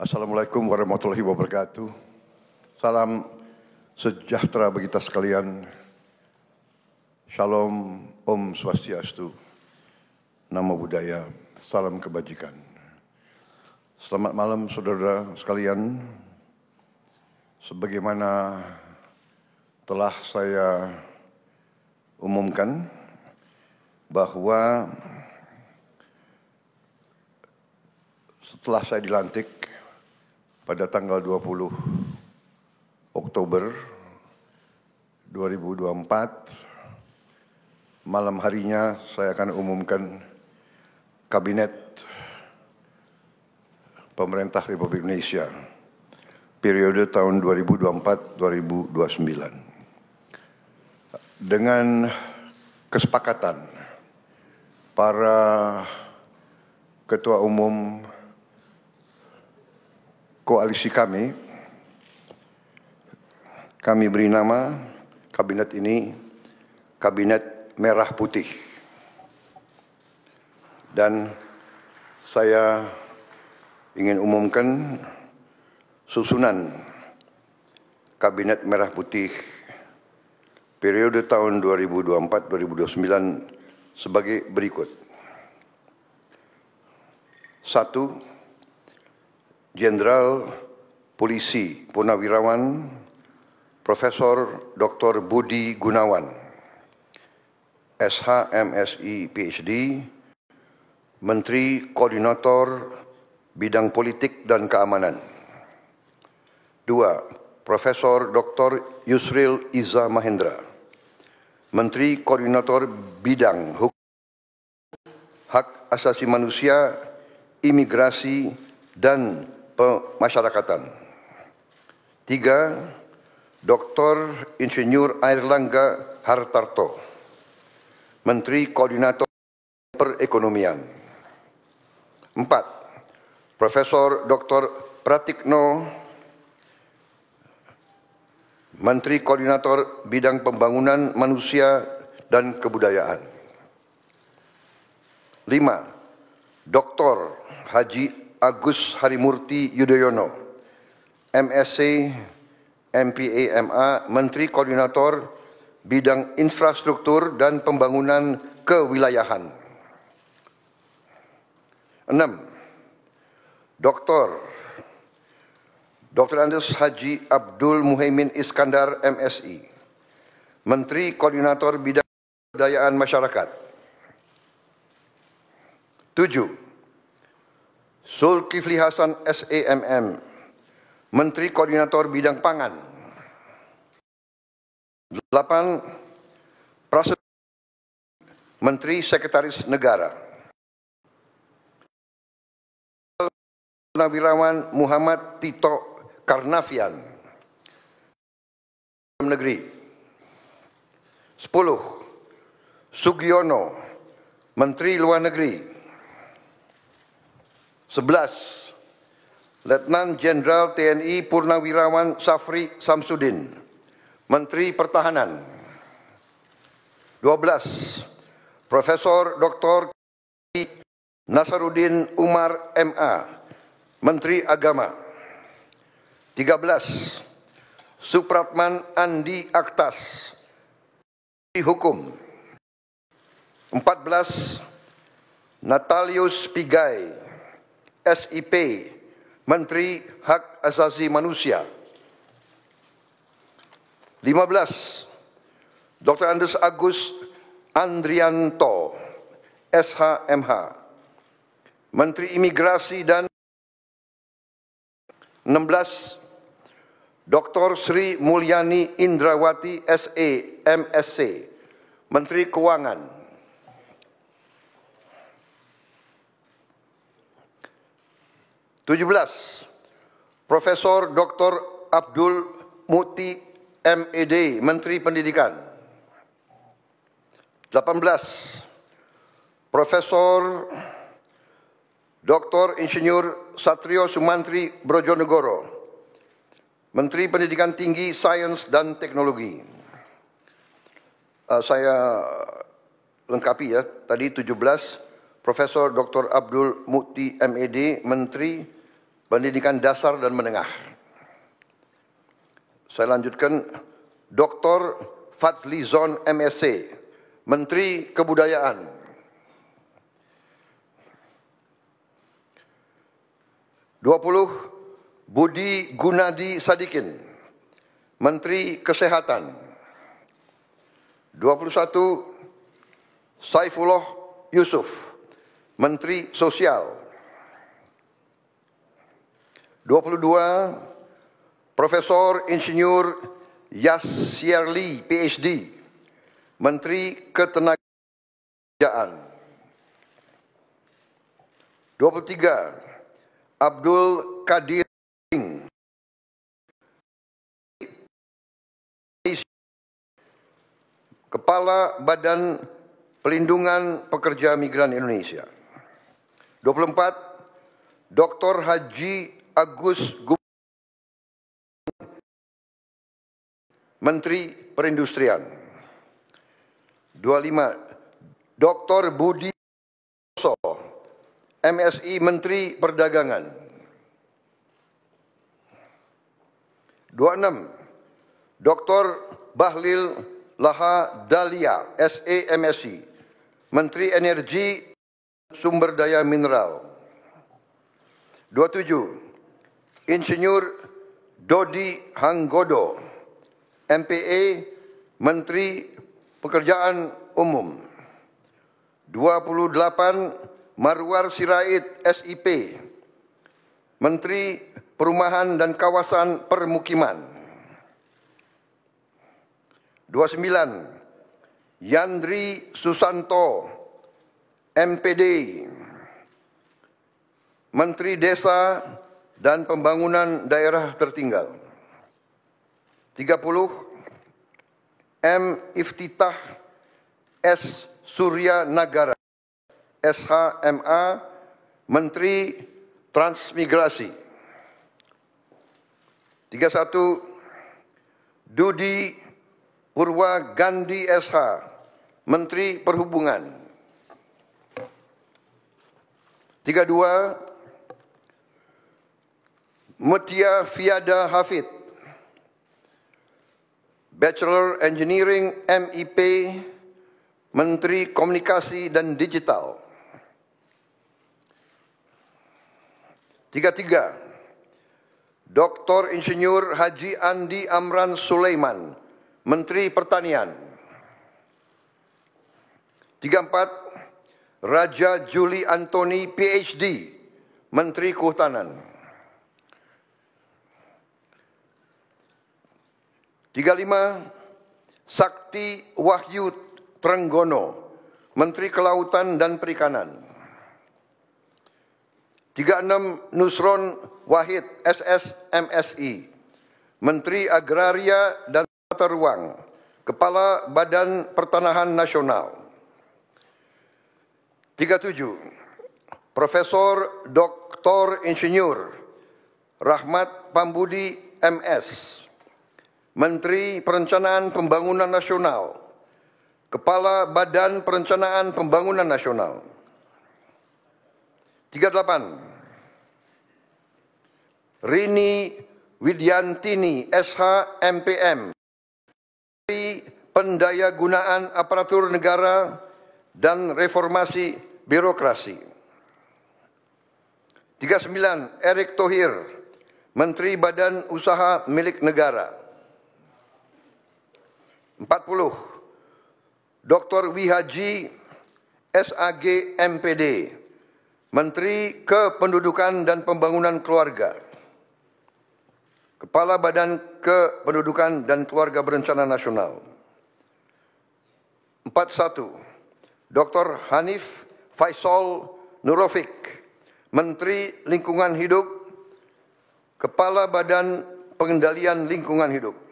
Assalamualaikum warahmatullahi wabarakatuh. Salam sejahtera bagi kita sekalian. Shalom, Om Swastiastu, Namo Buddhaya, salam kebajikan. Selamat malam saudara sekalian. Sebagaimana telah saya umumkan bahwa setelah saya dilantik pada tanggal 20 Oktober 2024, malam harinya saya akan umumkan Kabinet Pemerintah Republik Indonesia periode tahun 2024-2029. Dengan kesepakatan para ketua umum koalisi kami beri nama kabinet ini Kabinet Merah Putih. Dan saya ingin umumkan susunan Kabinet Merah Putih periode tahun 2024-2029 sebagai berikut. 1. Jenderal Polisi Purnawirawan Profesor Dr. Budi Gunawan, SH, MSI, PhD, Menteri Koordinator Bidang Politik dan Keamanan. 2. Profesor Dr. Yusril Iza Mahendra, Menteri Koordinator Bidang Hukum, Hak Asasi Manusia, Imigrasi, dan Pemasyarakatan. 3. Dr. Insinyur Airlangga Hartarto, Menteri Koordinator Perekonomian. 4. Profesor Dr. Pratikno, Menteri Koordinator Bidang Pembangunan Manusia dan Kebudayaan. 5. Dr. Haji Agus Harimurti Yudhoyono, MSc, MPA, MA, Menteri Koordinator Bidang Infrastruktur dan Pembangunan Kewilayahan. 6. Dr. Andes Haji Abdul Muhaimin Iskandar, MSI, Menteri Koordinator Bidang Kebudayaan Masyarakat. 7. Zulkifli Hasan, SEMM, Menteri Koordinator Bidang Pangan. 8. Prasetyo, Menteri Sekretaris Negara. Purnawirawan Muhammad Tito Karnavian, Negeri. 10. Sugiono, Menteri Luar Negeri. 11. Letnan Jenderal TNI Purnawirawan Safri Samsudin, Menteri Pertahanan. 12. Profesor Dr. Nasaruddin Umar, MA, Menteri Agama. 13. Supratman Andi Aktas, Menteri Hukum. 14. Natalius Pigai, SIP, Menteri Hak Asasi Manusia. 15. Dr. Andes Agus Andrianto, SHMH, Menteri Imigrasi dan 16. Dr. Sri Mulyani Indrawati, SE, MSc, Menteri Keuangan. 17. Profesor Dr. Abdul Muti, MED, Menteri Pendidikan. 18. Profesor Dr. Insinyur Satrio Sumantri Brojonegoro, Menteri Pendidikan Tinggi, Sains dan Teknologi. Saya lengkapi ya, tadi 17. Profesor Dr. Abdul Muti, MED, Menteri pendidikan dasar dan menengah. Saya lanjutkan, Dr. Fadlizon MSc, Menteri Kebudayaan. Budi Gunadi Sadikin, Menteri Kesehatan. 21, Saifullah Yusuf, Menteri Sosial. 22, Profesor Insinyur Yasyarli, PhD, Menteri Ketenagakerjaan. 23, Abdul Qadir Singh, Kepala Badan Pelindungan Pekerja Migran Indonesia. 24, Dr. Haji Agus Gubernur, Menteri Perindustrian. 25, Dr. Budi Soso, MSI, Menteri Perdagangan. 26, Dr. Bahlil Lahadalia, SE, MSI, Menteri Energi Sumber Daya Mineral. 27, Insinyur Dodi Hanggodo, MPE, Menteri Pekerjaan Umum. 28, Marwar Sirait, SIP, Menteri Perumahan dan Kawasan Permukiman. 29, Yandri Susanto, MPD, Menteri Desa dan Pembangunan Daerah Tertinggal. 30, M. Iftitah S. Surya Nagara, SHMA, Menteri Transmigrasi. 31, Dudi Purwa Gandhi SH, Menteri Perhubungan. 32, Mutia Fiada Hafid, Bachelor Engineering MIP, Menteri Komunikasi dan Digital. 33, Dr. Insinyur Haji Andi Amran Sulaiman, Menteri Pertanian. 34, Raja Juli Antoni, PhD, Menteri Kehutanan. 35, Sakti Wahyu Trenggono, Menteri Kelautan dan Perikanan. 36, Nusron Wahid, SS, MSI, Menteri Agraria dan Tata Ruang, Kepala Badan Pertanahan Nasional. 37, Profesor Dr. Insinyur Rahmat Pambudi, MS, Menteri Perencanaan Pembangunan Nasional, Kepala Badan Perencanaan Pembangunan Nasional. 38, Rini Widyantini, SH, MPM, Menteri Pendayagunaan Aparatur Negara dan Reformasi Birokrasi. 39, Erick Thohir, Menteri Badan Usaha Milik Negara. 40, Dr. Wihaji SAG, MPD, Menteri Kependudukan dan Pembangunan Keluarga, Kepala Badan Kependudukan dan Keluarga Berencana Nasional. 41, Dr. Hanif Faisal Nurofik, Menteri Lingkungan Hidup, Kepala Badan Pengendalian Lingkungan Hidup.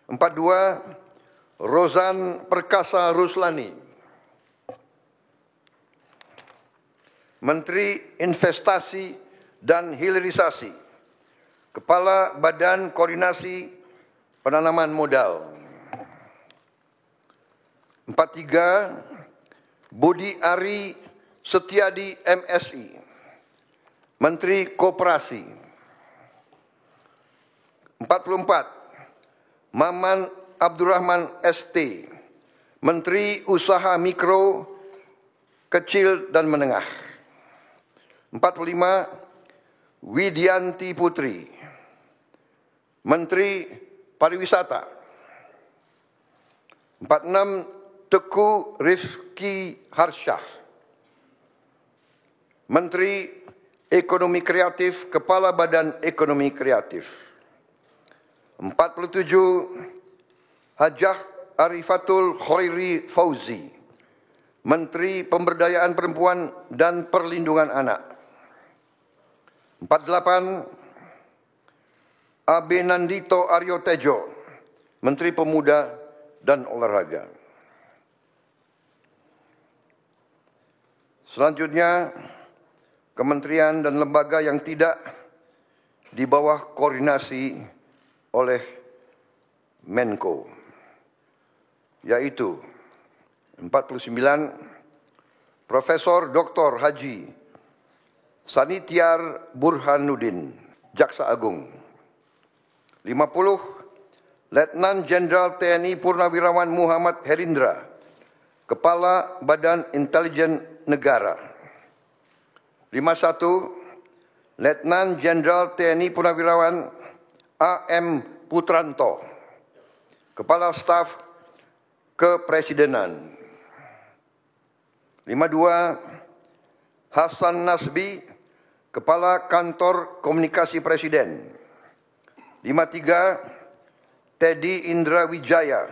42, Rozan Perkasa Ruslani, Menteri Investasi dan Hilirisasi, Kepala Badan Koordinasi Penanaman Modal. 43, Budi Ari Setiadi, MSI, Menteri Koperasi. 44, Maman Abdurrahman ST, Menteri Usaha Mikro, Kecil dan Menengah. 45, Widianti Putri, Menteri Pariwisata. 46, Teguh Rifki Harsyah, Menteri Ekonomi Kreatif, Kepala Badan Ekonomi Kreatif. 47, Hajah Arifatul Khairi Fauzi, Menteri Pemberdayaan Perempuan dan Perlindungan Anak. 48, Abe Nandito Aryo Tejo, Menteri Pemuda dan Olahraga. Selanjutnya, kementerian dan lembaga yang tidak di bawah koordinasi oleh Menko, yaitu 49, Profesor Dr. Haji Sanitiar Burhanuddin, Jaksa Agung. 50, Letnan Jenderal TNI Purnawirawan Muhammad Herindra, Kepala Badan Intelijen Negara. 51, Letnan Jenderal TNI Purnawirawan AM Putranto, Kepala Staf Kepresidenan. 52, Hasan Nasbi, Kepala Kantor Komunikasi Presiden. 53, Teddy Indra Wijaya,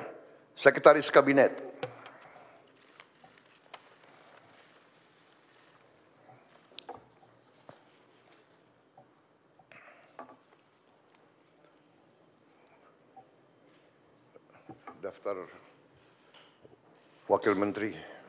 Sekretaris Kabinet. Daftar Wakil Menteri.